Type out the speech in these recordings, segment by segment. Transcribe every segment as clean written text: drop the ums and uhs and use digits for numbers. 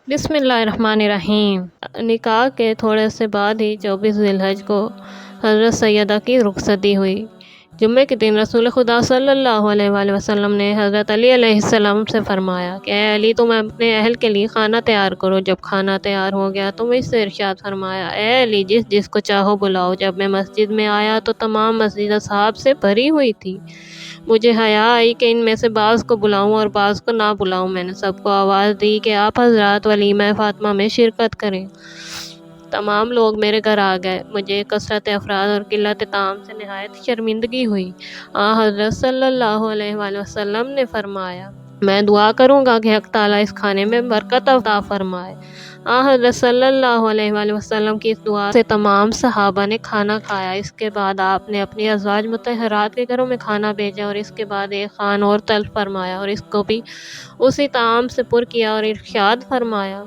बिस्मिल्लाहिर्रहमानिर्रहीम। निकाह के थोड़े से बाद ही 24 ज़िलहज को हज़रत सैयदा की रुखसती हुई। जुम्मे के दिन रसूल खुदा सल्लल्लाहु अलैहि वसल्लम ने हज़रत अली अलैहिस्सलाम से फरमाया कि ए अली, तुम अपने अहल के लिए खाना तैयार करो। जब खाना तैयार हो गया तो मुझसे इरशाद फरमाया, ए अली, जिसको चाहो बुलाओ। जब मैं मस्जिद में आया तो तमाम मस्जिद असहाब से भरी हुई थी। मुझे हया आई कि इनमें से बाज़ को बुलाऊं और बाज़ को ना बुलाऊं। मैंने सबको आवाज़ दी कि आप हज़रात वलीमा फ़ातिमा में शिरकत करें। तमाम लोग मेरे घर आ गए। मुझे कसरत अफराद और किल्लत ताम से नहायत शर्मिंदगी हुई। हज़रत सल्लल्लाहु अलैहि वसल्लम ने फरमाया, मैं दुआ करूँगा कि हक़ ताला इस खाने में बरकत अता फरमाए। हज़रत सल्लल्लाहु अलैहि वसल्लम की इस दुआ से तमाम सहाबा ने खाना खाया। इसके बाद आपने अपनी अज़वाज मुतहरात के घरों में खाना भेजा और इसके बाद एक खान और तलब फरमाया और इसको भी उसी ताम से पुर किया और इरशाद फरमाया,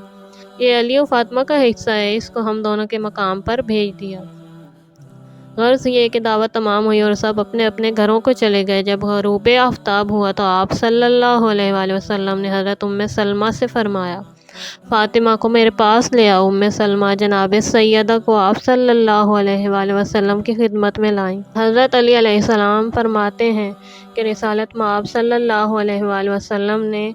ये अली और फातिमा का हिस्सा है, इसको हम दोनों के मकाम पर भेज दिया। गर्ज़ ये कि दावत तमाम हुई और सब अपने अपने घरों को चले गए। जब ग़ुरूब आफ्ताब हुआ तो आप सल्लल्लाहु अलैहि वसल्लम ने हज़रत उम्मे सलमा से फरमाया, फ़ातिमा को मेरे पास ले आओ। उम्मे सलमा जनाब सैयदा को आप सल्लल्लाहु अलैहि वसल्लम की खिदमत में लाईं। हज़रत अली अलैहिस्सलाम फरमाते हैं कि रिसालत में आप सल्लल्लाहु अलैहि वसल्लम ने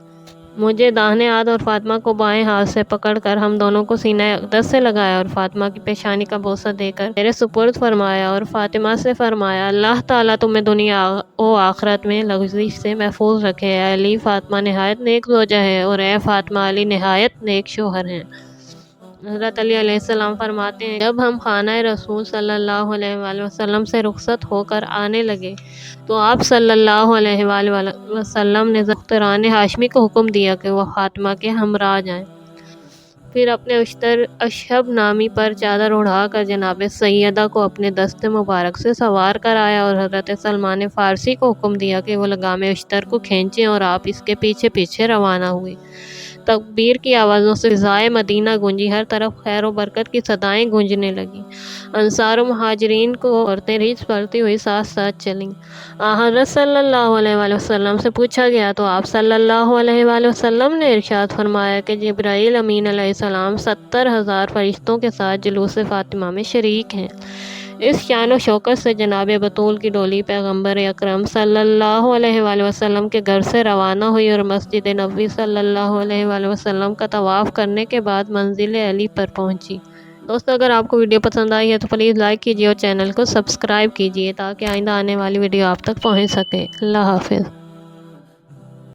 मुझे दाहिने हाथ और फातिमा को बाएं हाथ से पकड़कर हम दोनों को सीना अक़दस से लगाया और फातिमा की पेशानी का बोसा देकर मेरे सुपुर्द फरमाया और फातिमा से फरमाया, अल्लाह ताला तुम्हें दुनिया व आखिरत में लग़ज़िश से महफूज रखे। अली, फातिमा नहायत नेक ज़ौजा है और ए फातिमा, अली नहायत नेक शोहर हैं। हज़रत अली अलैहिस्सलाम फरमाते हैं, जब हम खाना रसूल सल्लल्लाहु अलैहि वसल्लम से रुखसत होकर आने लगे तो आप सल्लल्लाहु अलैहि वसल्लम ने ज़ख्तरान हाशमी को हुक्म दिया कि वह फातिमा के हमरा जाएं। फिर अपने उश्तर अशहब नामी पर चादर उड़ाकर जनाब सैयदा को अपने दस्ते मुबारक से सवार कराया और हज़रत सलमान फ़ारसी को हुक्म दिया कि वो लगाम उश्तर को खींचें और आप इसके पीछे पीछे रवाना हुए। तकबीर की आवाज़ों से फ़िज़ाए मदीना गूंजी, हर तरफ खैर व बरकत की सदाएं गूंजने लगीं। अंसार व मुहाजिरीन को औरतें रीछ पड़ती हुई साथ साथ चलीं। हज़रत सल्लल्लाहु अलैहि वसल्लम से पूछा गया तो आप सल्लल्लाहु अलैहि वसल्लम ने इरशाद फरमाया कि जिब्राईल अमीन अलैहिस्सलाम 70,000 फरिश्तों के साथ जुलूस फ़ातिमा में शरीक हैं। इस शान व शौकत से जनाब बतूल की डोली पैगम्बर अकरम सल्लल्लाहु अलैहि वसल्लम के घर से रवाना हुई और मस्जिद नबवी सल्लल्लाहु अलैहि वसल्लम का तवाफ़ करने के बाद मंजिल अली पर पहुंची। दोस्तों, अगर आपको वीडियो पसंद आई है तो प्लीज़ लाइक कीजिए और चैनल को सब्सक्राइब कीजिए ताकि आइंदा आने वाली वीडियो आप तक पहुंच सके। अल्लाह हाफ़िज़।